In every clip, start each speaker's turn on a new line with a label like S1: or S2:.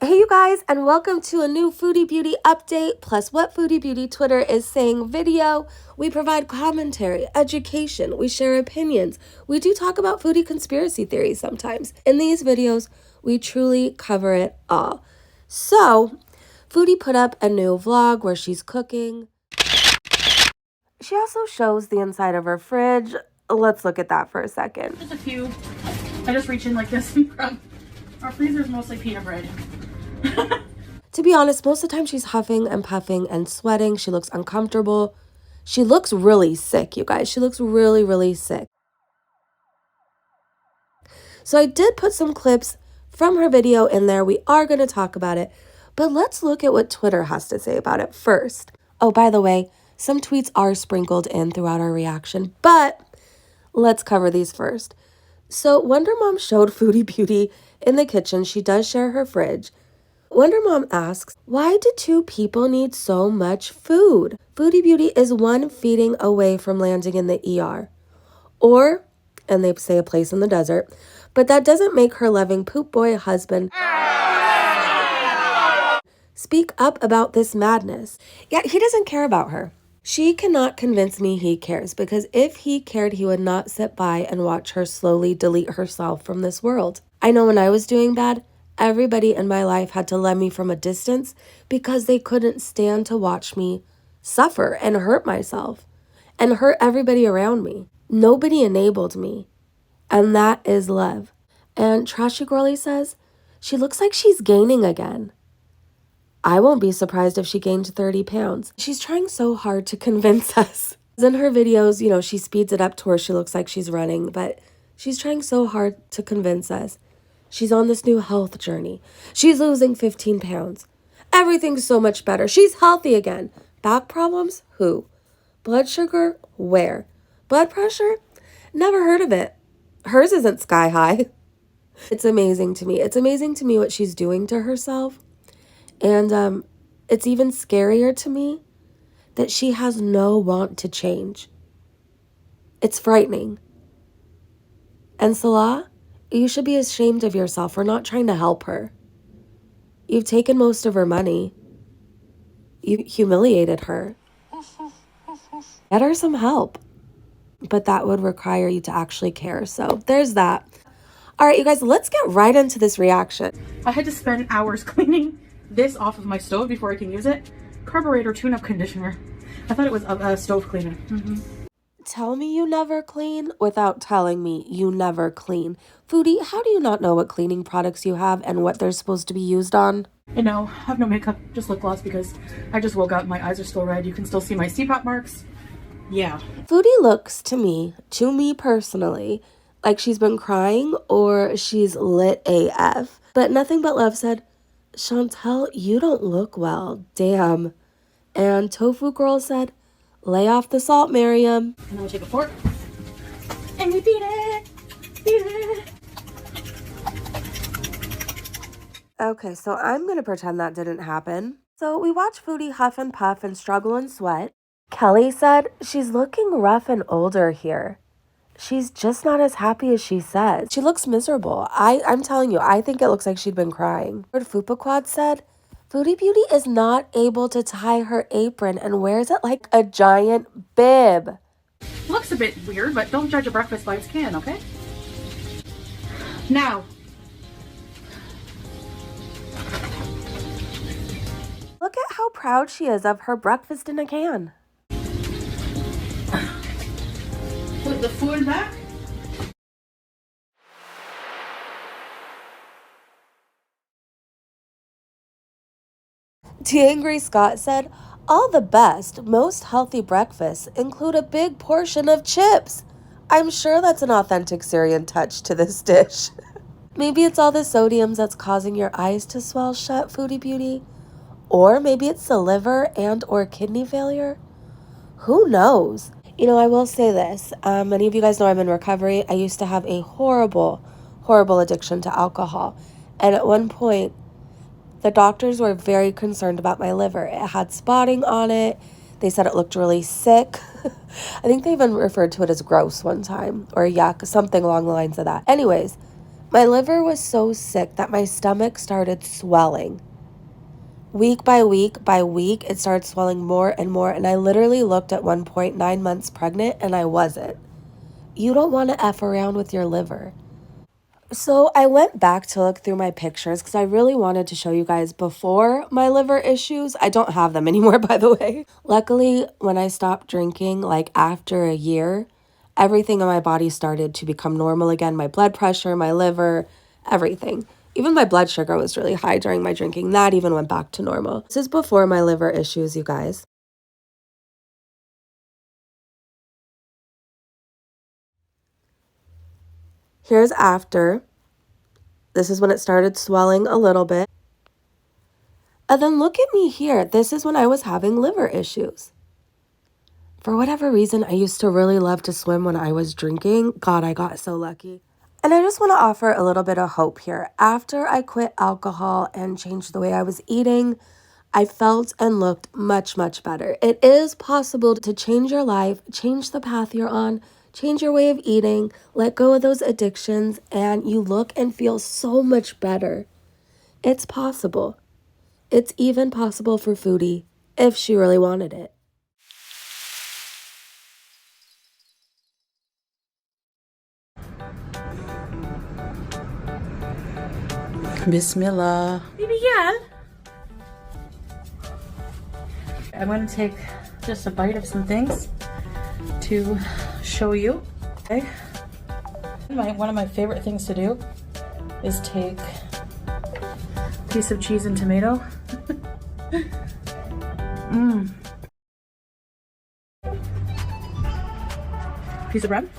S1: Hey you guys, and welcome to a new Foodie Beauty update plus what Foodie Beauty Twitter is saying video. We provide commentary, education, we share opinions. We do talk about foodie conspiracy theories sometimes. In these videos, we truly cover it all. So, Foodie put up a new vlog where she's cooking. She also shows the inside of her fridge. Let's look at that for a second.
S2: Just a few. I just reach in like this and grab. Our freezer is mostly peanut bread.
S1: To be honest, most of the time she's huffing and puffing and sweating. She looks uncomfortable. She looks really sick, you guys. She looks really, really sick. So I did put some clips from her video in there. We are going to talk about it. But let's look at what Twitter has to say about it first. Oh, by the way, some tweets are sprinkled in throughout our reaction. But let's cover these first. So Wonder Mom showed Foodie Beauty in the kitchen. She does share her fridge. Wonder Mom asks, why do two people need so much food? Foodie Beauty is one feeding away from landing in the ER. Or, and they say a place in the desert, but that doesn't make her loving poop boy husband speak up about this madness. Yet he doesn't care about her. She cannot convince me he cares, because if he cared, he would not sit by and watch her slowly delete herself from this world. I know when I was doing bad, everybody in my life had to love me from a distance because they couldn't stand to watch me suffer and hurt myself and hurt everybody around me. Nobody enabled me, and that is love. And Trashy Girlie says, she looks like she's gaining again. I won't be surprised if she gained 30 pounds. She's trying so hard to convince us. In her videos, you know, she speeds it up to where she looks like she's running, but she's trying so hard to convince us. She's on this new health journey. She's losing 15 pounds. Everything's so much better. She's healthy again. Back problems? Who? Blood sugar? Where? Blood pressure? Never heard of it. Hers isn't sky high. It's amazing to me. It's amazing to me what she's doing to herself. And it's even scarier to me that she has no want to change. It's frightening. And Salah, you should be ashamed of yourself for not trying to help her. You've taken most of her money. You humiliated her. Get her some help. But that would require you to actually care. So there's that. All right, you guys, let's get right into this reaction.
S2: I had to spend hours cleaning this off of my stove before I can use it. Carburetor tune-up conditioner. I thought it was a stove cleaner.
S1: Tell me you never clean without telling me you never clean. Foodie, how do you not know what cleaning products you have and what they're supposed to be used on?
S2: You know, I have no makeup, just lip gloss because I just woke up. My eyes are still red. You can still see my CPAP marks. Yeah.
S1: Foodie looks to me personally, like she's been crying or she's lit AF. But Nothing But Love said, Chantel, you don't look well. Damn. And Tofu Girl said, lay off the salt, Miriam.
S2: And then we'll take a fork and we beat it. Beat it.
S1: Okay, so I'm going to pretend that didn't happen. So we watch Foodie huff and puff and struggle and sweat. Kelly said, she's looking rough and older here. She's just not as happy as she says. She looks miserable. I'm telling you, I think it looks like she'd been crying. Fupa Quad said, Foodie Beauty is not able to tie her apron and wears it like a giant bib.
S2: Looks a bit weird, but don't judge a breakfast by its can, okay? Now.
S1: Look at how proud she is of her breakfast in a can.
S2: Put the food back.
S1: T Angry Scott said, all the best, most healthy breakfasts include a big portion of chips. I'm sure that's an authentic Syrian touch to this dish. Maybe it's all the sodiums that's causing your eyes to swell shut, Foodie Beauty. Or maybe it's the liver and or kidney failure. Who knows? You know, I will say this. Many of you guys know I'm in recovery. I used to have a horrible, horrible addiction to alcohol. And at one point, the doctors were very concerned about my liver. It had spotting on it. They said it looked really sick. I think they even referred to it as gross one time. Or yuck, something along the lines of that. Anyways, My liver was so sick that my stomach started swelling. Week by week by week, it started swelling more and more, and I literally looked at one point 9 months pregnant, and I wasn't. You don't want to F around with your liver. So I went back to look through my pictures because I really wanted to show you guys before my liver issues. I don't have them anymore, by the way. Luckily, when I stopped drinking, like after a year, everything in my body started to become normal again. My blood pressure, my liver, everything. Even my blood sugar was really high during my drinking. That even went back to normal. This is before my liver issues, you guys. Here's after. This is when it started swelling a little bit. And then look at me here. This is when I was having liver issues. For whatever reason, I used to really love to swim when I was drinking. God, I got so lucky. And I just want to offer a little bit of hope here. After I quit alcohol and changed the way I was eating, I felt and looked much, much better. It is possible to change your life, change the path you're on, change your way of eating, let go of those addictions, and you look and feel so much better. It's possible. It's even possible for Foodie if she really wanted it.
S2: Bismillah. Baby, yeah. I'm going to take just a bite of some things to show you. Okay. One of my favorite things to do is take a piece of cheese and tomato. Piece of bread.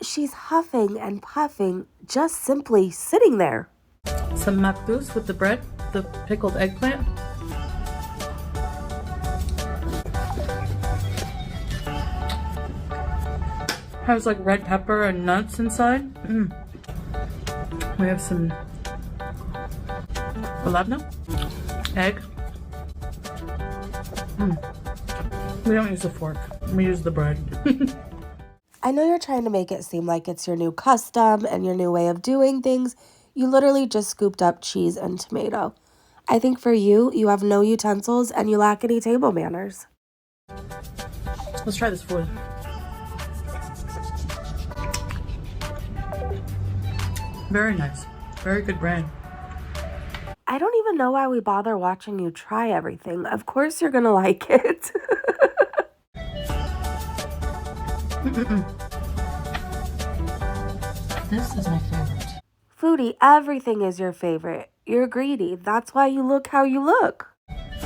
S1: She's huffing and puffing, just simply sitting there.
S2: Some makbous with the bread, the pickled eggplant. Has like red pepper and nuts inside. We have some labna, egg. We don't use a fork. We use the bread.
S1: I know you're trying to make it seem like it's your new custom and your new way of doing things. You literally just scooped up cheese and tomato. I think for you, you have no utensils and you lack any table manners.
S2: Let's try this food. Very nice. Very good bread.
S1: I don't even know why we bother watching you try everything. Of course you're gonna like it.
S2: This is my favorite.
S1: Foodie, everything is your favorite. You're greedy. That's why you look how you look.
S2: This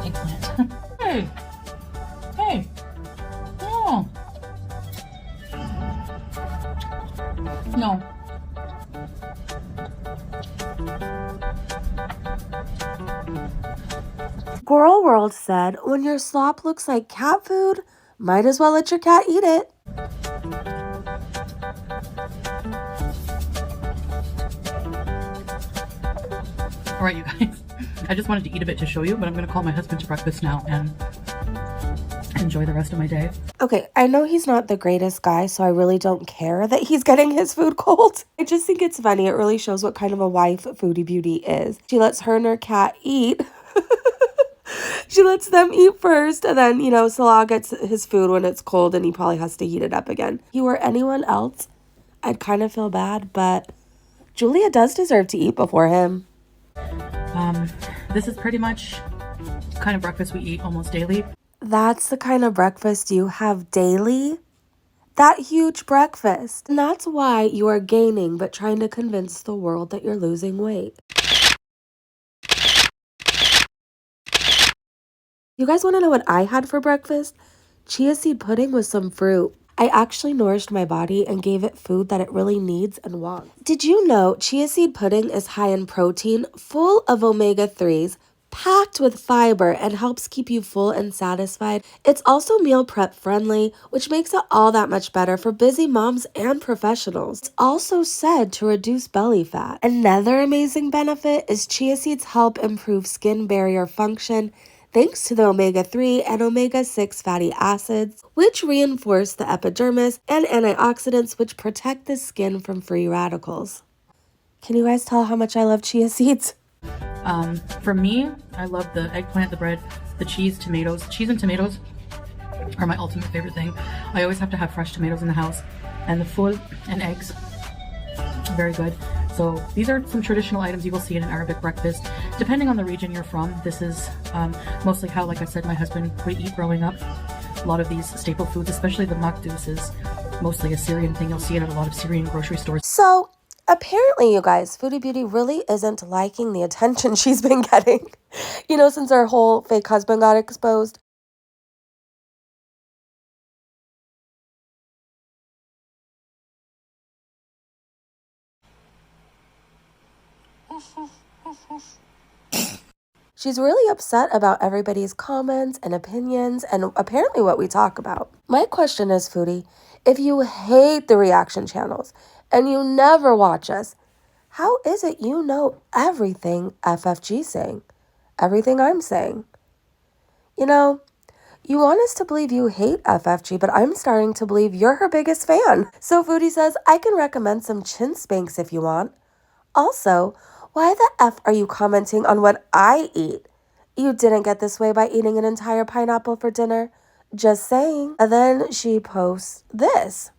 S2: eggplant. Hey! Hey! No! No.
S1: Squirrel World said, when your slop looks like cat food, might as well let your cat eat it.
S2: All right, you guys. I just wanted to eat a bit to show you, but I'm going to call my husband to breakfast now and enjoy the rest of my day.
S1: Okay, I know he's not the greatest guy, so I really don't care that he's getting his food cold. I just think it's funny. It really shows what kind of a wife Foodie Beauty is. She lets her and her cat eat. She lets them eat first, and then, Salah gets his food when it's cold, and he probably has to heat it up again. If he were anyone else, I'd kind of feel bad, but Julia does deserve to eat before him.
S2: This is pretty much the kind of breakfast we eat almost daily.
S1: That's the kind of breakfast you have daily? That huge breakfast. And that's why you are gaining but trying to convince the world that you're losing weight. You guys want to know what I had for breakfast? Chia seed pudding with some fruit. I actually nourished my body and gave it food that it really needs and wants. Did you know chia seed pudding is high in protein, full of omega-3s, packed with fiber and helps keep you full and satisfied. It's also meal prep friendly, which makes it all that much better for busy moms and professionals. It's also said to reduce belly fat. Another amazing benefit is chia seeds help improve skin barrier function thanks to the omega-3 and omega-6 fatty acids, which reinforce the epidermis, and antioxidants, which protect the skin from free radicals. Can you guys tell how much I love chia seeds?
S2: For me, I love the eggplant, the bread, the cheese, tomatoes. Cheese and tomatoes are my ultimate favorite thing. I always have to have fresh tomatoes in the house. And the ful and eggs, very good. So these are some traditional items you will see in an Arabic breakfast. Depending on the region you're from, this is mostly how, like I said, my husband would eat growing up. A lot of these staple foods, especially the makdous, is mostly a Syrian thing. You'll see it at a lot of Syrian grocery stores.
S1: So apparently, you guys, Foodie Beauty really isn't liking the attention she's been getting, since her whole fake husband got exposed. She's really upset about everybody's comments and opinions and apparently what we talk about. My question is, Foodie, if you hate the reaction channels and you never watch us, how is it you know everything FFG's saying? Everything I'm saying? You want us to believe you hate FFG, but I'm starting to believe you're her biggest fan. So Foodie says, I can recommend some chin spanks if you want. Also, why the F are you commenting on what I eat? You didn't get this way by eating an entire pineapple for dinner. Just saying. And then she posts this.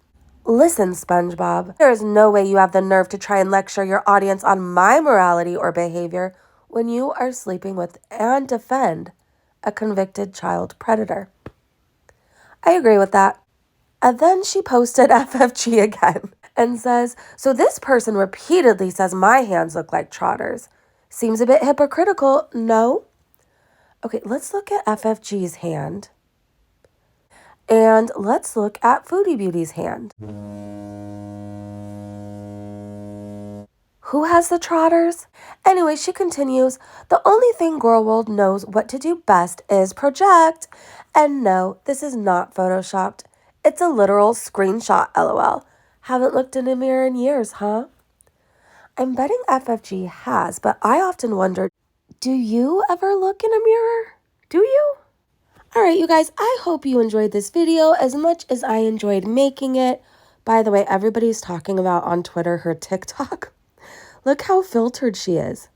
S1: Listen, SpongeBob, there is no way you have the nerve to try and lecture your audience on my morality or behavior when you are sleeping with and defend a convicted child predator. I agree with that. And then she posted FFG again and says, so this person repeatedly says my hands look like trotters. Seems a bit hypocritical, no? Okay, let's look at FFG's hand. And let's look at Foodie Beauty's hand. Who has the trotters? Anyway, she continues, the only thing Girl World knows what to do best is project. And no, this is not photoshopped. It's a literal screenshot, LOL. Haven't looked in a mirror in years, huh? I'm betting FFG has, but I often wonder, do you ever look in a mirror? Do you? All right, you guys, I hope you enjoyed this video as much as I enjoyed making it. By the way, everybody's talking about on Twitter her TikTok. Look how filtered she is.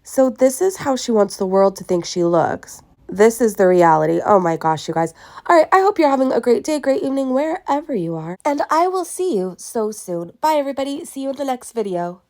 S1: So this is how she wants the world to think she looks. This is the reality. Oh my gosh, you guys. All right, I hope you're having a great day, great evening, wherever you are. And I will see you so soon. Bye, everybody. See you in the next video.